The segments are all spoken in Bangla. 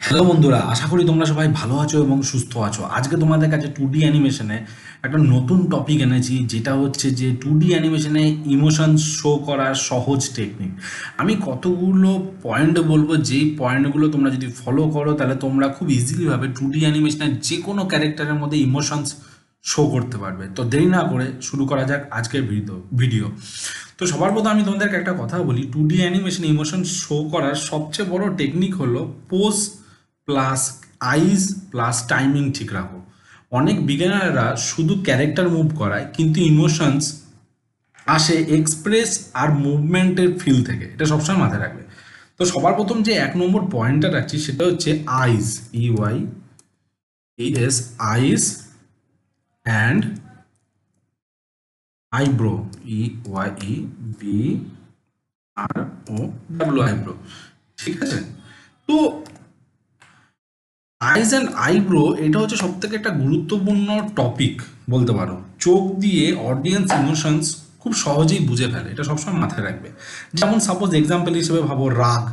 হ্যালো বন্ধুরা, আশা করি তোমরা সবাই ভালো আছো এবং সুস্থ আছো। আজকে তোমাদের কাছে 2D অ্যানিমেশনে একটা নতুন টপিক এনেছি, যেটা হচ্ছে যে 2D অ্যানিমেশনে ইমোশন শো করার সহজ টেকনিক। আমি কতগুলো পয়েন্ট বলবো, যেই পয়েন্টগুলো তোমরা যদি ফলো করো তাহলে তোমরা খুব ইজিলিভাবে 2D অ্যানিমেশনের যে কোনো ক্যারেক্টারের মধ্যে ইমোশনস শো করতে পারবে। তো দেরি না করে শুরু করা যাক আজকের ভিডিও। তো সবার প্রথমে আমি তোমাদেরকে একটা কথা বলি, 2D অ্যানিমেশনে ইমোশন শো করার সবচেয়ে বড় টেকনিক হলো পোজ প্লাস আইজ প্লাস টাইমিং ঠিক রাখো। অনেক বিগিনাররা শুধু ক্যারেক্টার মুভ করায়, কিন্তু ইমোশনস আসে এক্সপ্রেস আর মুভমেন্টের ফিল থেকে। এটা সবসময় মাথায় রাখবে। তো সবার প্রথম যে 1 নম্বর পয়েন্টটা রাখছি সেটা হচ্ছে আইজ, EYES, eyes and eyebrow, EYEBRO, eyebrow. ঠিক আছে। তো আইজ অ্যান্ড আইব্রো এটা হচ্ছে সব থেকে একটা গুরুত্বপূর্ণ টপিক বলতে পারো। চোখ দিয়ে অডিয়েন্স ইমোশনস খুব সহজেই বুঝে ফেলে, এটা সবসময় মাথায় রাখবে। যেমন সাপোজ এক্সাম্পল হিসেবে ভাবো রাগ।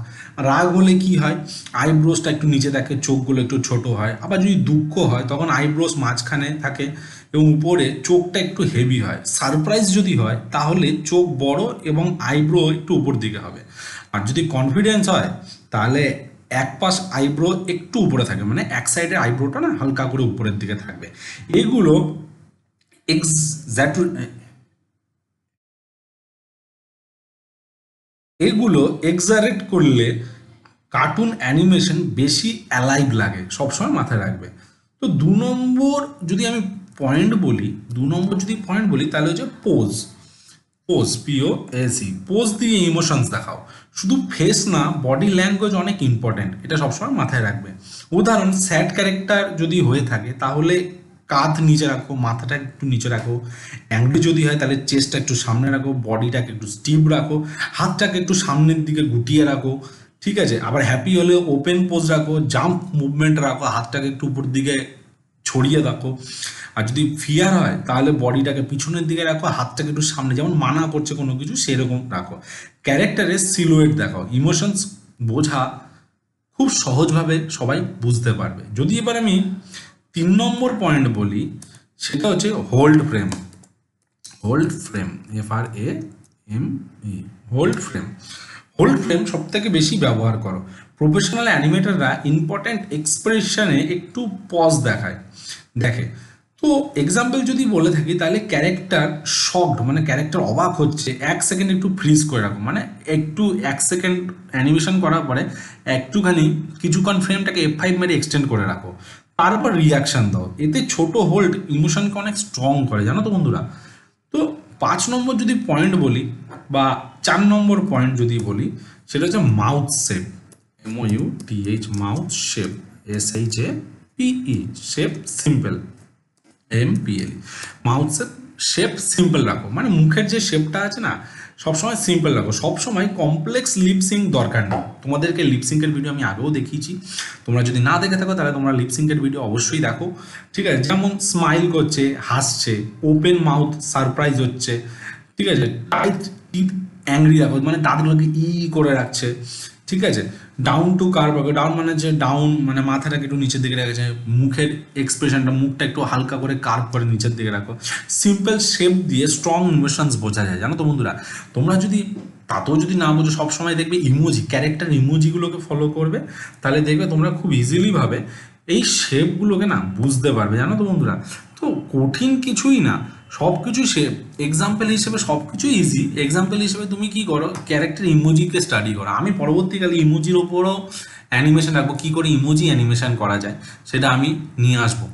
রাগ হলে কি হয়, আইব্রোসটা একটু নিচে থাকে, চোখগুলো একটু ছোট হয়। আবার যদি দুঃখ হয় তখন আইব্রোস মাঝখানে থাকে এবং উপরে চোখটা একটু হেভি হয়। সারপ্রাইজ যদি হয় তাহলে চোখ বড় এবং আইব্রো একটু উপর দিকে হবে। আর যদি কনফিডেন্স হয় তাহলে এক পাশ আইব্রো একটু উপরে থাকে, মানে এক সাইডের আইব্রোটা না হালকা করে উপরের দিকে থাকবে। এগুলো এক্সাক্ট এগুলো এক্সারেট করলে কার্টুন অ্যানিমেশন বেশি অ্যালাইভ লাগে, সবসময় মাথায় রাখবে। তো 2 নম্বর যদি আমি পয়েন্ট বলি, 2 নম্বর যদি পয়েন্ট বলি তাহলে হচ্ছে পোজ। POSE, পোজ দিয়ে ইমোশনস দেখাও। শুধু ফেস না, বডি ল্যাঙ্গুয়েজ অনেক ইম্পর্টেন্ট, এটা সবসময় মাথায় রাখবে। উদাহরণ, স্যাড ক্যারেক্টার যদি হয়ে থাকে তাহলে কাঁধ নিচে রাখো, মাথাটা একটু নিচে রাখো। অ্যাংরি যদি হয় তাহলে চেস্টটা একটু সামনে রাখো, বডিটাকে একটু স্টিভ রাখো, হাতটাকে একটু সামনের দিকে গুটিয়ে রাখো। ঠিক আছে। আবার হ্যাপি হলে ওপেন পোজ রাখো, জাম্প মুভমেন্ট রাখো, হাতটাকে একটু উপর দিকে ছড়িয়ে রাখো। আর যদি ফিয়ার হয় তাহলে বডিটাকে পিছনের দিকে রাখো, হাতটাকে একটু সামনে, যেমন মানা করছে কোনো কিছু সেরকম রাখো। ক্যারেক্টারের সিলুয়েট দেখাও। ইমোশনস বোঝা খুব সহজভাবে সবাই বুঝতে পারবে। যদি এবার আমি 3 নম্বর পয়েন্ট বলি, সেটা হচ্ছে hold frame, FRAME, hold frame সব থেকে বেশি ব্যবহার করো। প্রফেশনাল অ্যানিমেটররা ইম্পর্ট্যান্ট এক্সপ্রেশনে একটু পজ দেখে। তো এক্সাম্পল যদি বলে থাকি তাহলে ক্যারেক্টার শকড, মানে ক্যারেক্টার অবাক হচ্ছে, 1 সেকেন্ড একটু ফ্রিজ করে রাখো, মানে একটু 1 সেকেন্ড অ্যানিমেশন করার পরে একটুখানি কিছুক্ষণ ফ্রেমটাকে F5 মেরে এক্সটেন্ড করে রাখো, তারপর রিয়াকশন দাও। এতে ছোট হোল্ড ইমোশনকে অনেক স্ট্রং করে, জানো তো বন্ধুরা। তো 5 নম্বর যদি পয়েন্ট বলি বা 4 নম্বর পয়েন্ট যদি বলি, সেটা হচ্ছে mouth shape, mouth shape, SHAPE, shape simple, MPL। Mouth shape simple রাখো, মানে মুখের যে শেপটা আছে না সবসময় সিম্পল রাখো। সবসময় কমপ্লেক্স লিপসিঙ্ক দরকার নেই। তোমাদেরকে লিপসিঙ্কের ভিডিও আমি আগেও দেখিয়েছি, তোমরা যদি না দেখে থাকো তাহলে তোমরা লিপসিঙ্কের ভিডিও অবশ্যই দেখো। ঠিক আছে। যেমন স্মাইল করছে, হাসছে, ওপেন মাউথ সারপ্রাইজ হচ্ছে। ঠিক আছে। টাইট টিথ অ্যাংরি রাখো, মানে দাঁতগুলোকে করে রাখছে। ঠিক আছে। ডাউন টু কার্ভ রাখো, ডাউন মানে যে ডাউন মানে মাথাটাকে একটু নিচের দিকে রেখেছে, মুখের এক্সপ্রেশনটা, মুখটা একটু হালকা করে কার্ভ করে নিচের দিকে রাখো। সিম্পল শেপ দিয়ে স্ট্রং ইমোশনস বোঝা যায়, জানো তো বন্ধুরা। তোমরা যদি তাতেও যদি না বোঝো, সবসময় দেখবে ইমোজি, ক্যারেক্টার ইমোজিগুলোকে ফলো করবে, তাহলে দেখবে তোমরা খুব ইজিলি ভাবে এই শেপগুলোকে না বুঝতে পারবে, জানো তো বন্ধুরা। তো কঠিন কিছুই না, সব কিছুই শেপ। এক্সাম্পল হিসেবে সব কিছুই ইজি। এক্সাম্পল হিসেবে তুমি কি করো, ক্যারেক্টার ইমোজিকে স্টাডি করো। আমি পরবর্তীকালে ইমোজির ওপরও অ্যানিমেশন রাখবো, কী করে ইমোজি অ্যানিমেশন করা যায় সেটা আমি নিয়ে আসবো।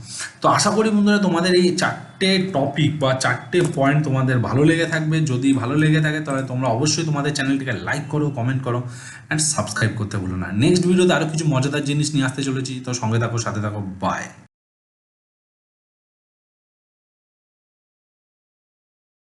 তো আশা করি বন্ধুরা তোমাদের এই 4টে টপিক বা 4টে পয়েন্ট তোমাদের ভালো লেগে থাকবে। যদি ভালো লেগে থাকে তাহলে তোমরা অবশ্যই তোমাদের চ্যানেলটিকে লাইক করো, কমেন্ট করো অ্যান্ড সাবস্ক্রাইব করতে ভুলো না। নেক্সট ভিডিওতে আরও কিছু মজাদার জিনিস নিয়ে আসতে চলেছি, তো সঙ্গে থাকো, সাথে থাকো। বাই।